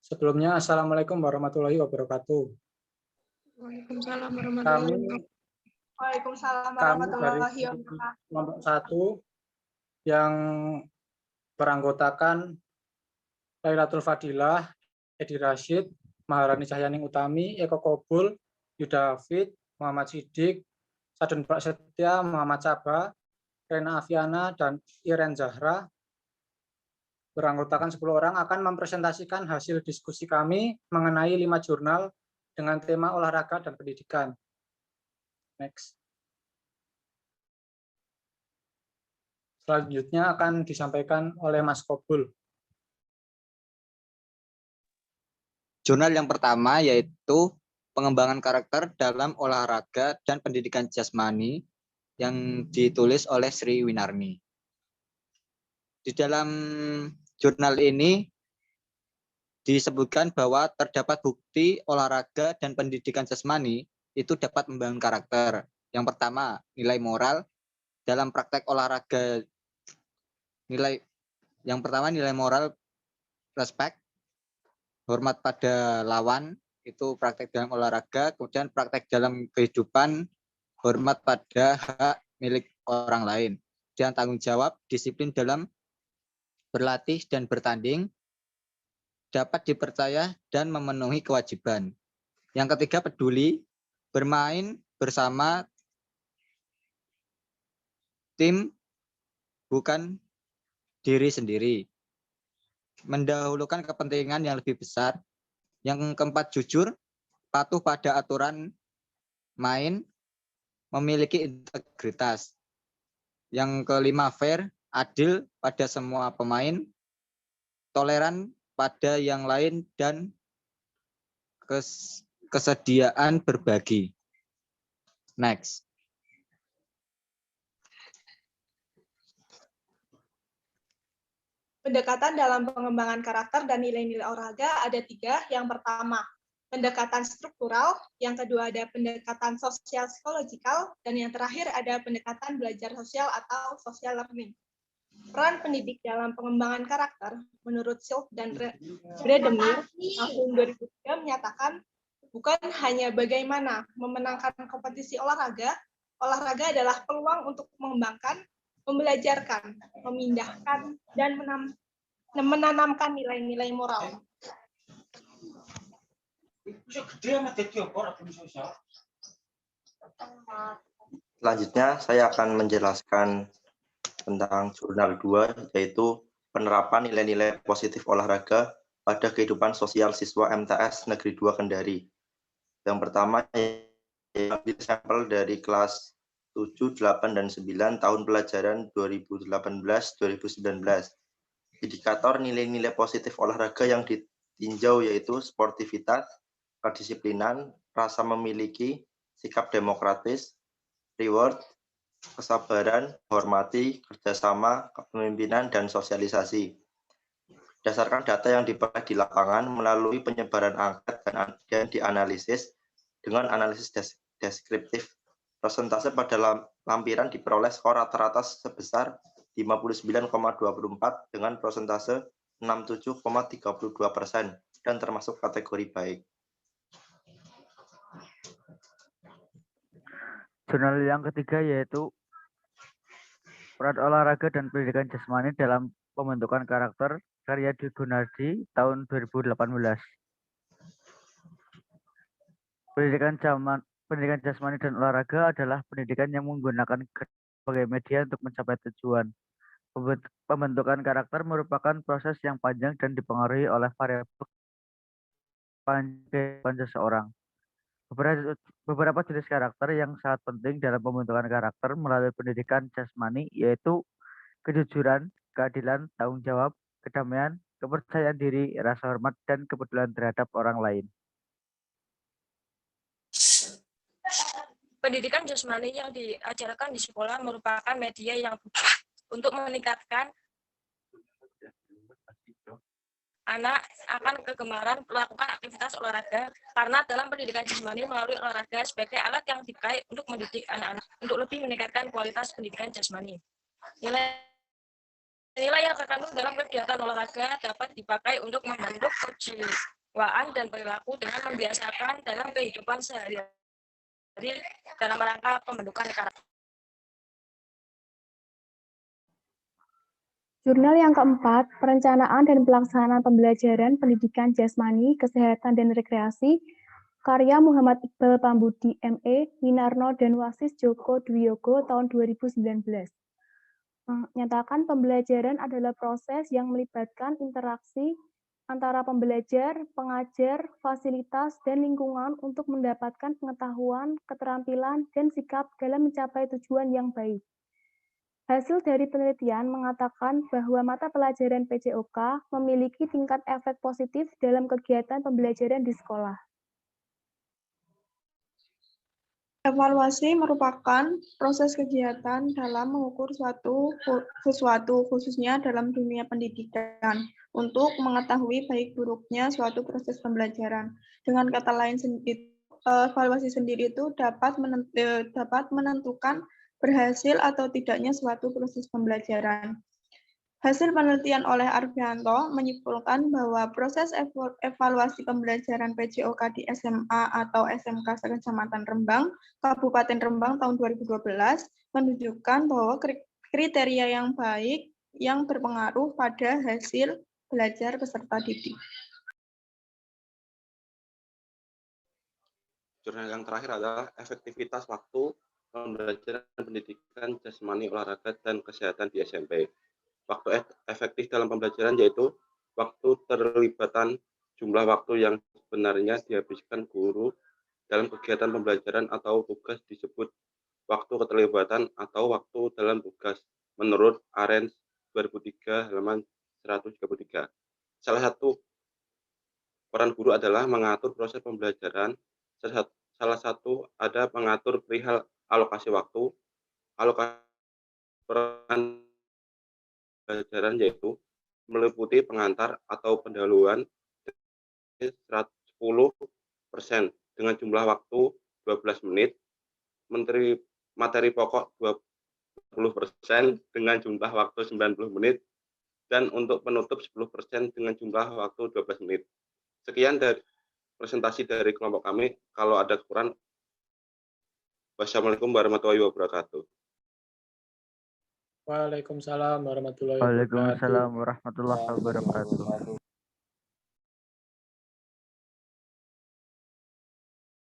Sebelumnya, Assalamualaikum warahmatullahi wabarakatuh. Waalaikumsalam warahmatullahi Kami, wabarakatuh. Waalaikumsalam kami dari warahmatullahi wabarakatuh. kelompok 1 yang beranggotakan Lailatul Fadilah, Edi Rashid, Maharani Cahyaning Utami, Eko Kobul, Yuda Hafid, Muhammad Siddiq, Sadun Prasetya, Muhammad Caba, Rena Afiana, dan Iren Zahra beranggotakan 10 orang akan mempresentasikan hasil diskusi kami mengenai 5 jurnal dengan tema olahraga dan pendidikan. Next. Selanjutnya akan disampaikan oleh Mas Kobul. Jurnal yang pertama yaitu pengembangan karakter dalam olahraga dan pendidikan jasmani yang ditulis oleh Sri Winarni. Di dalam jurnal ini disebutkan bahwa terdapat bukti olahraga dan pendidikan jasmani itu dapat membangun karakter. Yang pertama, nilai moral dalam praktek olahraga. Yang pertama nilai moral, respect, hormat pada lawan, itu praktek dalam olahraga. Kemudian praktek dalam kehidupan, hormat pada hak milik orang lain. Dan tanggung jawab, disiplin dalam berlatih dan bertanding, dapat dipercaya dan memenuhi kewajiban. Yang ketiga, peduli, bermain bersama tim, bukan diri sendiri. Mendahulukan kepentingan yang lebih besar. Yang keempat, jujur, patuh pada aturan main, memiliki integritas. Yang kelima, fair, adil pada semua pemain, toleran pada yang lain, dan kesediaan berbagi. Next. Pendekatan dalam pengembangan karakter dan nilai-nilai olahraga ada 3. Yang pertama, pendekatan struktural. Yang kedua, ada pendekatan sosial psikologikal. Dan yang terakhir, ada pendekatan belajar sosial atau social learning. Peran pendidik dalam pengembangan karakter, menurut Silk dan Bredemir, tahun 2003 menyatakan, bukan hanya bagaimana memenangkan kompetisi olahraga, olahraga adalah peluang untuk mengembangkan, membelajarkan, memindahkan, dan menanamkan nilai-nilai moral. Selanjutnya, saya akan menjelaskan tentang jurnal 2, yaitu penerapan nilai-nilai positif olahraga pada kehidupan sosial siswa MTS Negeri 2 Kendari. Yang pertama, ambil sampel dari kelas 7, 8, dan 9 tahun pelajaran 2018-2019. Indikator nilai-nilai positif olahraga yang ditinjau yaitu sportivitas, kedisiplinan, rasa memiliki, sikap demokratis, reward, kesabaran, hormati, kerjasama, kepemimpinan, dan sosialisasi. Berdasarkan data yang diperoleh di lapangan melalui penyebaran angka dan dianalisis dengan analisis deskriptif, persentase pada lampiran diperoleh skor rata-rata sebesar 59,24 dengan persentase 67,32% dan termasuk kategori baik. Jurnal yang ketiga yaitu peran olahraga dan pendidikan jasmani dalam pembentukan karakter, karya Dwi Gunardi tahun 2018. Pendidikan jasmani dan olahraga adalah pendidikan yang menggunakan sebagai media untuk mencapai tujuan. Pembentukan karakter merupakan proses yang panjang dan dipengaruhi oleh variabel kehidupan seseorang. Beberapa jenis karakter yang sangat penting dalam pembentukan karakter melalui pendidikan jasmani yaitu kejujuran, keadilan, tanggung jawab, kedamaian, kepercayaan diri, rasa hormat, dan kepedulian terhadap orang lain. Pendidikan jasmani yang diajarkan di sekolah merupakan media yang untuk meningkatkan anak akan kegemaran melakukan aktivitas olahraga, karena dalam pendidikan jasmani melalui olahraga sebagai alat yang dipakai untuk mendidik anak-anak untuk lebih meningkatkan kualitas pendidikan jasmani. Nilai Nilai yang terkandung dalam kegiatan olahraga dapat dipakai untuk membentuk kejiwaan dan perilaku dengan membiasakan dalam kehidupan sehari-hari dalam rangka pembentukan karakter. Jurnal yang keempat, perencanaan dan pelaksanaan pembelajaran pendidikan jasmani, kesehatan, dan rekreasi, karya Muhammad Iqbal Pambudi, ME, Winarno, dan Wasis Joko Dwiyogo tahun 2019. Menyatakan pembelajaran adalah proses yang melibatkan interaksi antara pembelajar, pengajar, fasilitas, dan lingkungan untuk mendapatkan pengetahuan, keterampilan, dan sikap dalam mencapai tujuan yang baik. Hasil dari penelitian mengatakan bahwa mata pelajaran PJOK memiliki tingkat efek positif dalam kegiatan pembelajaran di sekolah. Evaluasi merupakan proses kegiatan dalam mengukur sesuatu, khususnya dalam dunia pendidikan, untuk mengetahui baik buruknya suatu proses pembelajaran. Dengan kata lain, evaluasi sendiri itu dapat menentukan berhasil atau tidaknya suatu proses pembelajaran. Hasil penelitian oleh Arfianto menyimpulkan bahwa proses evaluasi pembelajaran PJOK di SMA atau SMK Kecamatan Rembang, Kabupaten Rembang tahun 2012 menunjukkan bahwa kriteria yang baik yang berpengaruh pada hasil belajar peserta didik. Jurnal yang terakhir adalah efektivitas waktu pembelajaran pendidikan jasmani, olahraga, dan kesehatan di SMP. Waktu efektif dalam pembelajaran yaitu waktu terlibatan jumlah waktu yang sebenarnya dihabiskan guru dalam kegiatan pembelajaran atau tugas disebut waktu keterlibatan atau waktu dalam tugas menurut Arens 2003 halaman 133. Salah satu peran guru adalah mengatur proses pembelajaran. Salah satu ada mengatur perihal alokasi waktu, alokasi peran pembelajaran yaitu meliputi pengantar atau pendahuluan 10% dengan jumlah waktu 12 menit, materi pokok 20% dengan jumlah waktu 90 menit, dan untuk penutup 10% dengan jumlah waktu 12 menit. Sekian dari presentasi dari kelompok kami. Kalau ada kekurangan, wassalamualaikum warahmatullahi wabarakatuh. Waalaikumsalam warahmatullahi wabarakatuh. Waalaikumsalam warahmatullahi wabarakatuh.